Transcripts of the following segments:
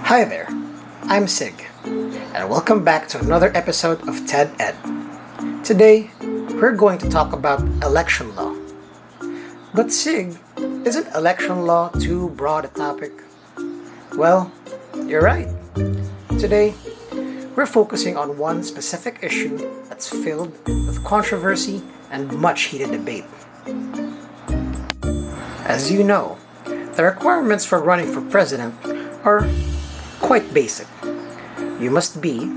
Hi there, I'm Sieg, and welcome back to another episode of TED Ed. Today, we're going to talk about election law. But Sieg, isn't election law too broad a topic? Well, you're right. Today, we're focusing on one specific issue that's filled with controversy and much heated debate. As you know, the requirements for running for president are quite basic. You must be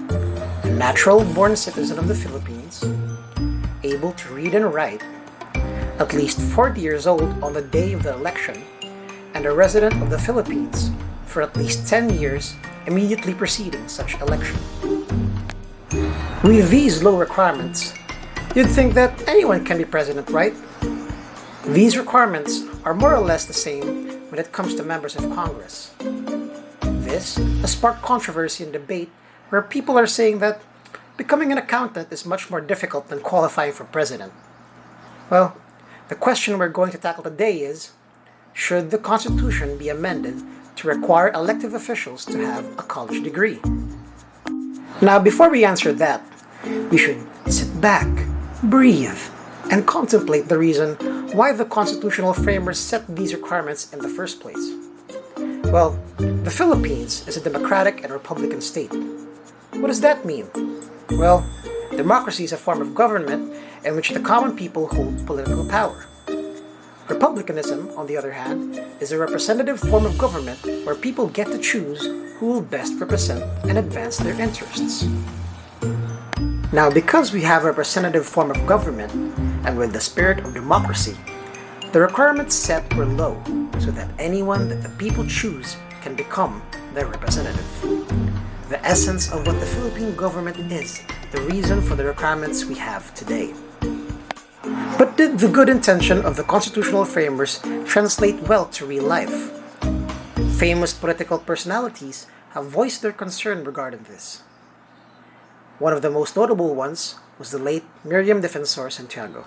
a natural-born citizen of the Philippines, able to read and write, at least 40 years old on the day of the election, and a resident of the Philippines for at least 10 years immediately preceding such election. With these low requirements, you'd think that anyone can be president, right? These requirements are more or less the same when it comes to members of Congress. This has sparked controversy and debate where people are saying that becoming an accountant is much more difficult than qualifying for president. Well, the question we're going to tackle today is, should the Constitution be amended to require elective officials to have a college degree? Now, before we answer that, we should sit back, breathe, and contemplate the reason why the constitutional framers set these requirements in the first place. Well, the Philippines is a democratic and republican state. What does that mean? Well, democracy is a form of government in which the common people hold political power. Republicanism, on the other hand, is a representative form of government where people get to choose who will best represent and advance their interests. Now, because we have a representative form of government, and with the spirit of democracy, the requirements set were low so that anyone that the people choose can become their representative. The essence of what the Philippine government is, the reason for the requirements we have today. But did the good intention of the constitutional framers translate well to real life? Famous political personalities have voiced their concern regarding this. One of the most notable ones was the late Miriam Defensor Santiago.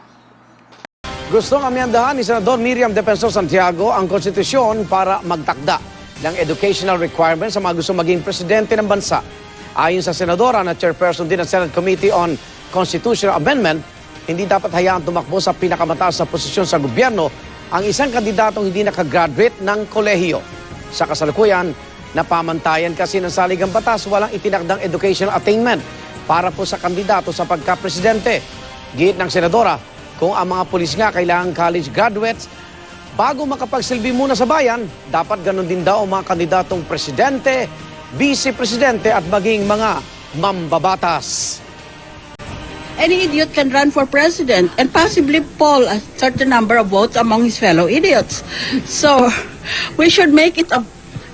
Gustong amyandahan ni Senador Miriam Defensor Santiago ang konstitusyon para magtakda ng educational requirements sa mga gusto maging presidente ng bansa. Ayon sa senadora na chairperson din ng Senate Committee on Constitutional Amendment, hindi dapat hayaang tumakbo sa pinakamataas na posisyon sa gobyerno ang isang kandidatong hindi nakagraduate ng kolehiyo. Sa kasalukuyan, napamantayan kasi ng saligang batas walang itinakdang educational attainment para po sa kandidato sa pagka-presidente. Giit ng senadora, kung ang mga pulis nga kailangan college graduates, bago makapagsilbi muna sa bayan, dapat ganun din daw ang mga kandidatong presidente, vice-presidente at maging mga mambabatas. Any idiot can run for president and possibly poll a certain number of votes among his fellow idiots. So, we should make it a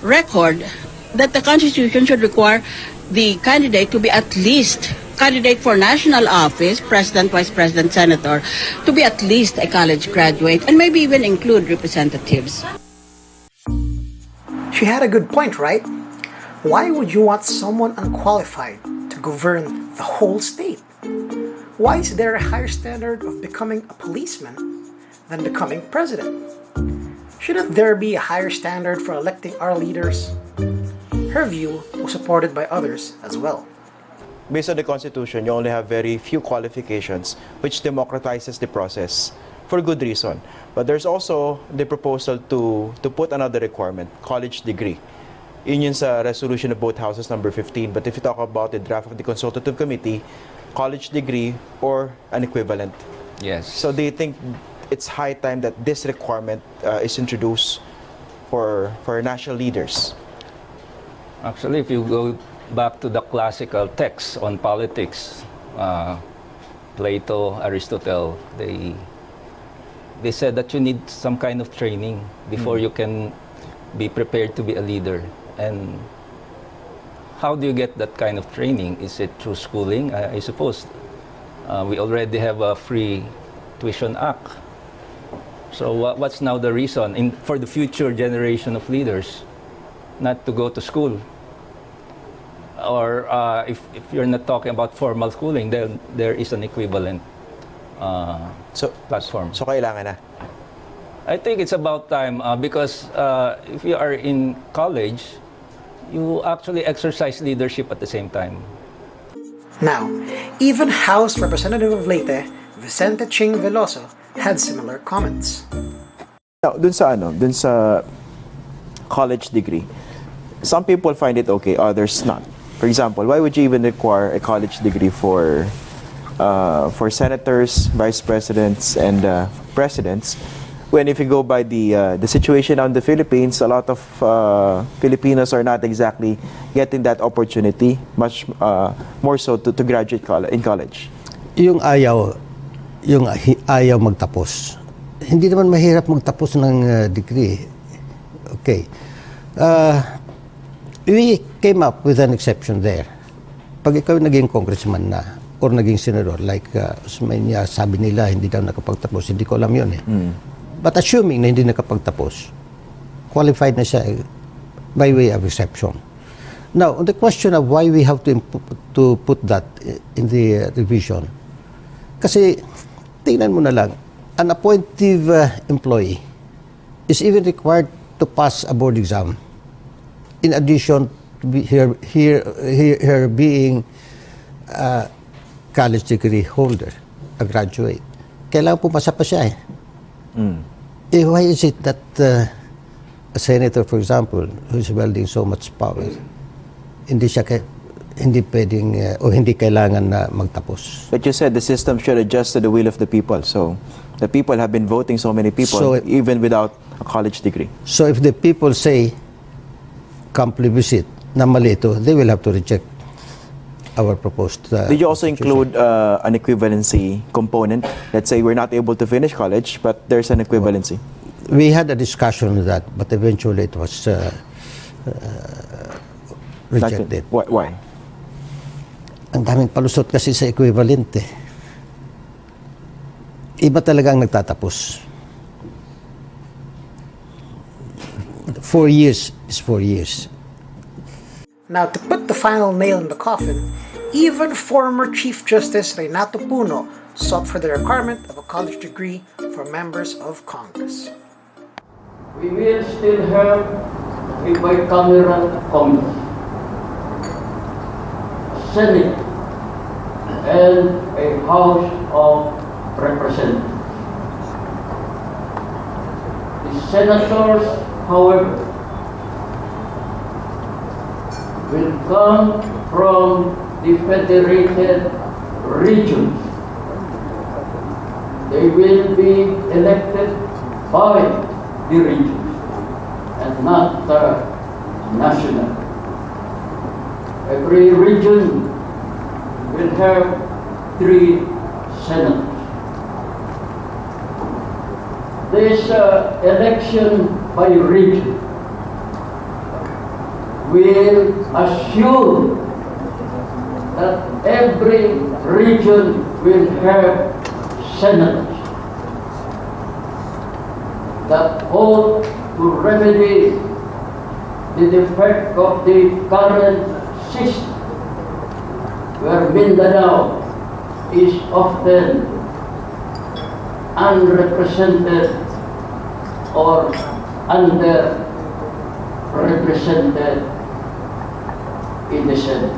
record that the Constitution should require the candidate to be at least candidate for national office, president, vice president, senator, to be at least a college graduate and maybe even include representatives. She had a good point, right? Why would you want someone unqualified to govern the whole state? Why is there a higher standard of becoming a policeman than becoming president? Shouldn't there be a higher standard for electing our leaders? Her view was supported by others as well. Based on the Constitution, you only have very few qualifications, which democratizes the process for good reason. But there's also the proposal to put another requirement, college degree. Yun sa resolution of both houses number 15. But if you talk about the draft of the consultative committee, college degree or an equivalent. Yes. So do you think it's high time that this requirement is introduced for national leaders? Actually, if you go back to the classical texts on politics, Plato, Aristotle, they said that you need some kind of training before you can be prepared to be a leader. And how do you get that kind of training? Is it through schooling? I suppose we already have a free tuition act. So what's now the reason for the future generation of leaders not to go to school? Or if you're not talking about formal schooling, then there is an equivalent platform. So kailangan na? I think it's about time because if you are in college, you actually exercise leadership at the same time. Now, even House Representative of Leyte, Vicente Ching Veloso, had similar comments. Now, dun sa college degree, some people find it okay, others not. For example, why would you even require a college degree for senators, vice presidents, and presidents? When if you go by the situation on the Philippines, a lot of Filipinos are not exactly getting that opportunity, much more so to graduate in college. Yung ayaw magtapos. Hindi naman mahirap magtapos ng degree. Okay. We came up with an exception there. Pag ikaw naging congressman na or naging senador, like Usmania, sabi nila hindi daw nakapagtapos. Hindi ko alam yun eh. But assuming na hindi nakapagtapos, qualified na siya by way of exception. Now, on the question of why we have to put that in the revision, kasi tingnan mo na lang, an appointive employee is even required to pass a board exam in addition to her being a college degree holder, a graduate. Kailangan pumasa pa siya eh. Why is it that a senator, for example, who's wielding so much power, hindi pwedeng o hindi kailangan na magtapos? But you said the system should adjust to the will of the people. So the people have been voting so many people, even without a college degree. So if the people say, come plebiscite, na mali ito, they will have to reject our proposed Did you also include an equivalency component? Let's say we're not able to finish college, but there's an equivalency. We had a discussion on that, but eventually it was rejected. Why? Ang daming palusot kasi sa equivalent eh. Iba talaga ang nagtatapos. 4 years is 4 years. Now, to put the final nail in the coffin, even former Chief Justice Renato Puno sought for the requirement of a college degree for members of Congress. We will still have a bicameral Congress, a Senate, and a House of Representatives. The senators, however, will come from the federated regions. They will be elected by the regions and not national. Every region will have 3 senators. This election by region will assure that every region will have senators that ought to remedy the defect of the current system, where Mindanao is often unrepresented or underrepresented in the Senate.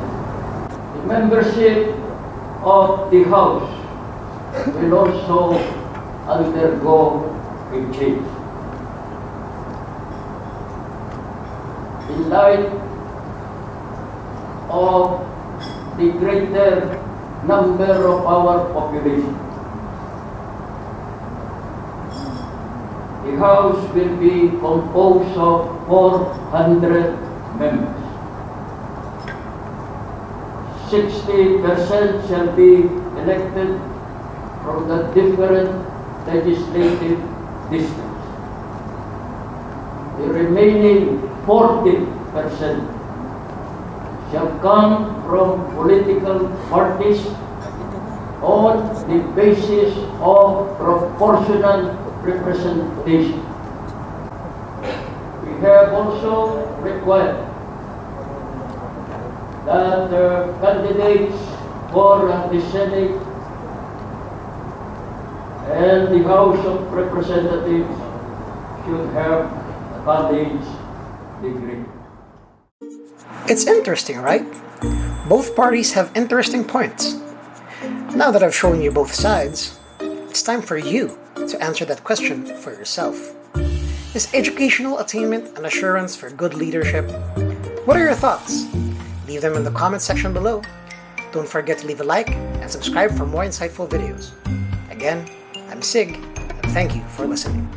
The membership of the House will also undergo a change. In light of the greater number of our population, the House will be composed of 400 members. 60% shall be elected from the different legislative districts. The remaining 40% shall come from political parties on the basis of proportional representation. We have also required that candidates for the Senate and the House of Representatives should have a college degree. It's interesting, right? Both parties have interesting points. Now that I've shown you both sides, it's time for you to answer that question for yourself. Is educational attainment an assurance for good leadership? What are your thoughts? Leave them in the comment section below. Don't forget to leave a like and subscribe for more insightful videos. Again, I'm Sieg, and thank you for listening.